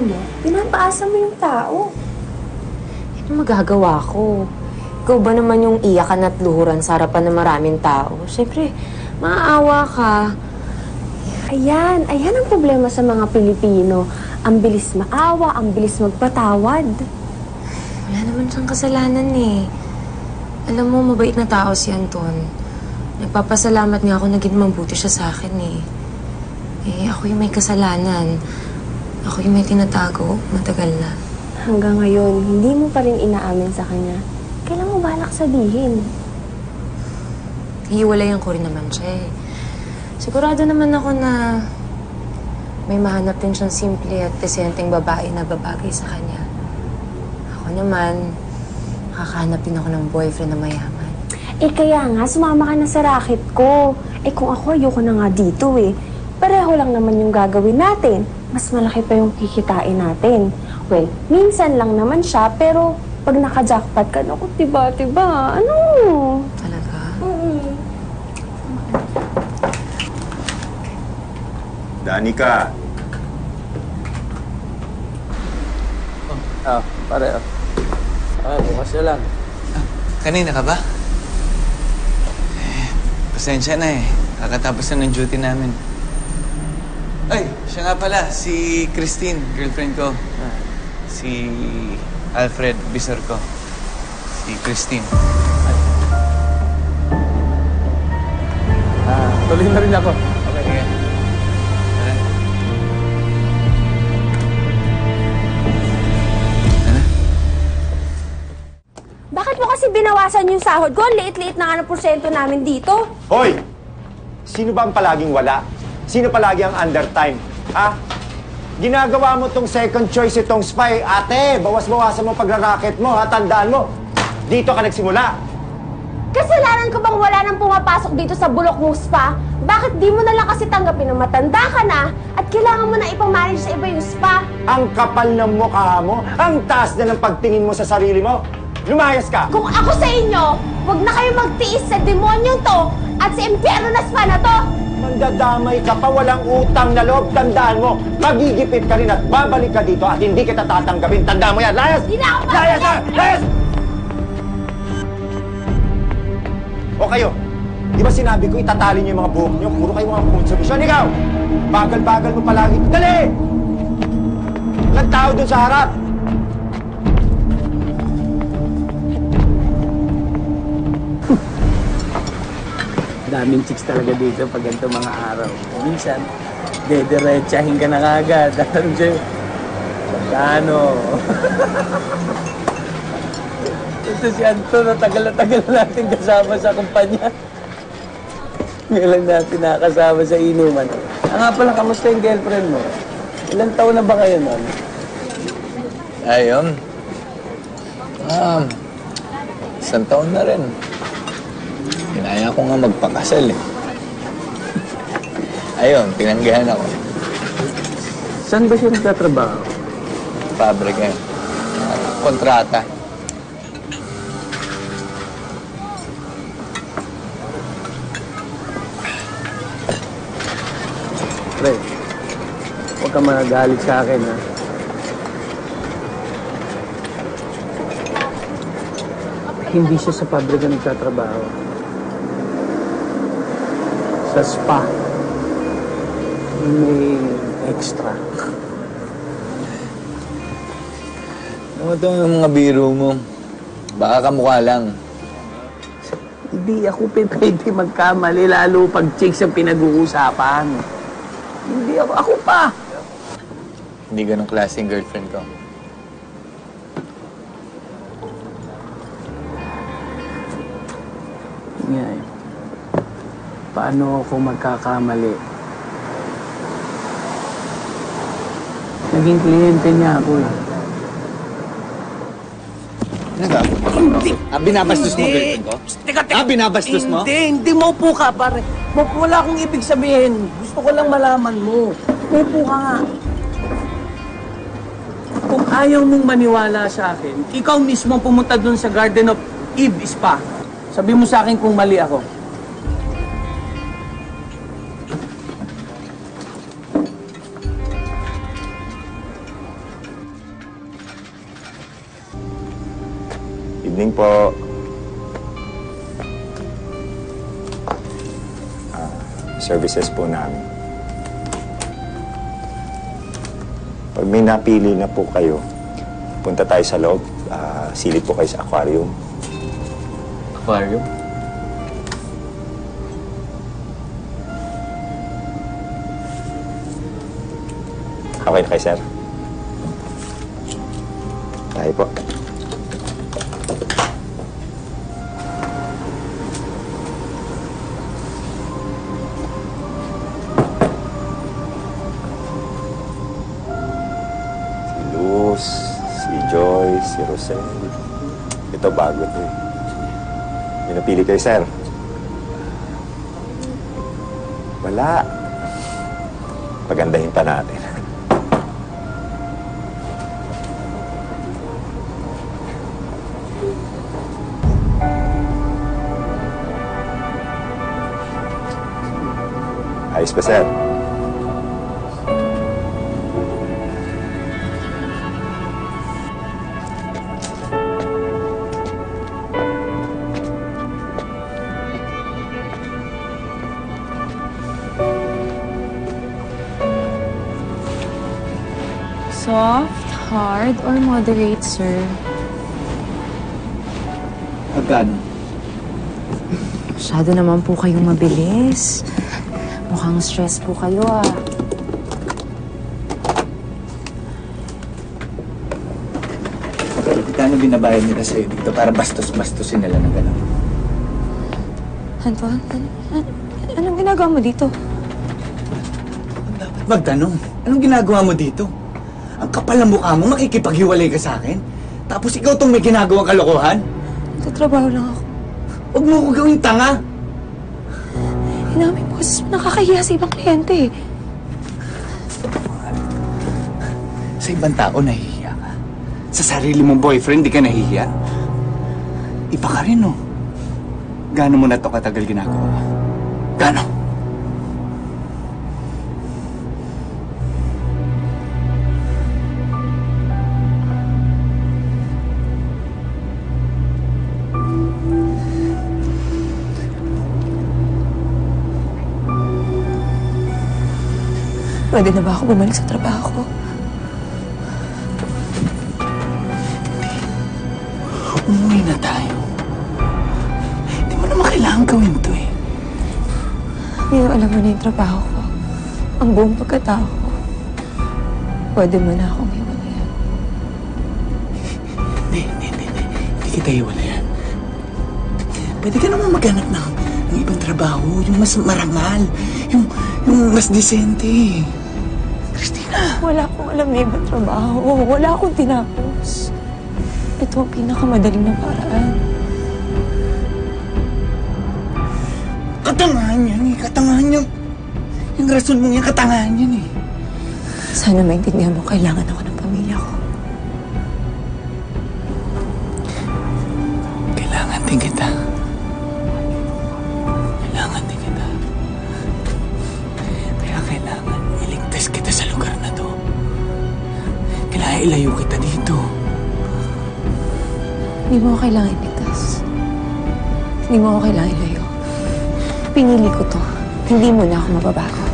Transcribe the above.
mo, pinapaasa mo yung tao. Ano magagawa ko? Ikaw ba naman yung iyakan at luhuran sa harapan ng maraming tao? Siyempre, maaawa ka. Ayan ang problema sa mga Pilipino. Ang bilis maawa, ang bilis magpatawad. Wala naman siyang kasalanan eh. Alam mo, mabait na tao si Anton. Nagpapasalamat nga ako naging mabuti siya sa akin eh. Eh, ako yung may kasalanan. Ako yung may tinatago, matagal na. Hanggang ngayon, hindi mo pa rin inaamin sa kanya. Kailan mo balak sabihin? Hiwalayan ko rin naman siya eh. Sigurado naman ako na may mahanap din siyang simple at desenteng babae na babagay sa kanya. Ako naman, makakahanap din ako ng boyfriend na mayaman. Eh kaya nga, sumama ka na sa racket ko. Eh kung ako, ayoko na nga dito eh. Pareho lang naman yung gagawin natin. Mas malaki pa yung kikitain natin. Well, minsan lang naman siya, pero pag naka-jackpot ka, naku, diba? Ano? Talaga? Danica. Pare. Bukas na lang. Kanina ka ba? Pasensya na eh. Kakatapos na ng duty namin. Ay, siya nga pala. Si Christine, girlfriend ko. Si Alfred, bisor ko. Si Christine. Tuloy na rin ako. Okay, sige. Tara. Bakit mo kasi binawasan yung sahod ko? Liit-liit na nga ng porsyento namin dito. Hoy! Sino ba ang palaging wala? Sino palagi ang undertime? Ha? Ginagawa mo tong second choice itong spy. Ate, bawas-bawasan mo pagra-racket mo, ha? Tandaan mo, dito ka nagsimula. Kasalanan ko bang wala nang pumapasok dito sa bulok mong spa? Bakit di mo na lang kasi tanggapin na matanda ka na at kailangan mo na ipamanage sa iba yung spa? Ang kapal ng mukha mo, ang taas na ng pagtingin mo sa sarili mo. Lumayas ka! Kung ako sa inyo, wag na kayo magtiis sa demonyong to at sa impyerno na spa na to! Mandadamay ka pa, walang utang na loob. Tandaan mo, magigipit ka rin at babalik ka dito at hindi kita tatanggapin. Tandaan mo yan. Layas! Hindi na ako Layas na! Layas! O kayo, di ba sinabi ko itatali niyo yung mga buhok niyo? Puro kayo mga konsolusyon. Ikaw, bagal-bagal mo palagi. Dali! Walang tao dun sa harap. Daming chicks talaga dito pag ganito mga araw. Minsan, dediretsahin ka na kagad. Ano siya? Ano? Ito si Anton, tagal na natin kasama sa kumpanya. Ngayon lang natin nakasama sa inuman. Nga pala, kamusta yung girlfriend mo? Ilang taon na ba kayo nun? Ayun. Isang taon na rin. Kinaya ko nga magpakasal eh. Ayun, tinanggihan ako. Saan ba siya nagtatrabaho? Pabrika. Kontrata. Pre, huwag ka magagalit sa akin, ha? Hindi siya sa pabrika nagtatrabaho. Sa spa. May extra. Ano ito yung mga biro mo? Baka kamukha lang. Hindi ako pwede magkamali, lalo pag chicks ang pinag-uusapan. Hindi ako. Ako pa! Hindi ganong klaseng girlfriend ko. Nga eh. Paano ako magkakamali? Naging kliyente niya ako eh. Nagapon mo? Hindi! Binabastos mo girlfriend ko? Teka! Binabastos mo? Hindi maupo ka, pare. Wala akong ibig sabihin. Gusto ko lang malaman mo. Upo ka nga. Kung ayaw mong maniwala sa akin, ikaw mismo pumunta dun sa Garden of Eve Spa. Sabi mo sa akin kung mali ako. Evening po. Services po namin. Pag may napili na po kayo, punta tayo sa loob. Silip po kayo sa aquarium. Aquarium? Okay na kayo, sir? Tayo po. Si Luz, si Joy, si Rosel. Ito bago to eh. May napili kayo, sir? Wala. Pagandahin pa natin. Ayos ba, sir? Soft, hard, or moderate, sir? Magkano? Masyado naman po kayong mabilis. Mukhang stress po kayo, ah. Magkano binabayad nila sa'yo dito para bastos-bastosin nila ng gano'n? Anton, anong ginagawa mo dito? Dapat magtanong. Anong ginagawa mo dito? Ang kapal ng mukha mo, makikipaghiwalay ka sa akin? Tapos ikaw tong may ginagawang kalokohan? Nagtatrabaho lang ako. Huwag mo ko gawing tanga! Inamin mo kasi nakakahiya sa ibang kliyente, eh. Sa ibang tao, nahihiya ka. Sa sarili mong boyfriend, di ka nahihiya? Iba ka rin, no? Gaano mo na ito katagal ginagawa? Gaano? Pwede na ba ako bumalik sa trabaho ko? Umuwi na tayo. Hindi mo naman kailangan gawin to, eh. Ngayon alam mo na yung trabaho ko. Ang buong pagkatao ko. Pwede mo na akong hiwalayan. Hindi kita iwalayan. Pwede ka naman maghanap ng ibang trabaho. Yung mas marangal. Yung mas disente. Christina! Wala akong alam na ibang trabaho. Wala akong tinapos. Ito ang pinakamadaling na paraan. Katangahan yan, eh. Katangahan yan. Yung rason mong yan, katangahan yan, eh. Sana maintindihan mo, kailangan ako ng pamilya ko. Kailangan din kita. Kailangan din kita. Kaya kailangan iligtas kita sa lugar na to. Kailangan ilayo kita dito. Hindi mo ako kailangan iligtas. Hindi mo ako kailangan ilayo. Pinili ko to. Hindi mo na ako mababago.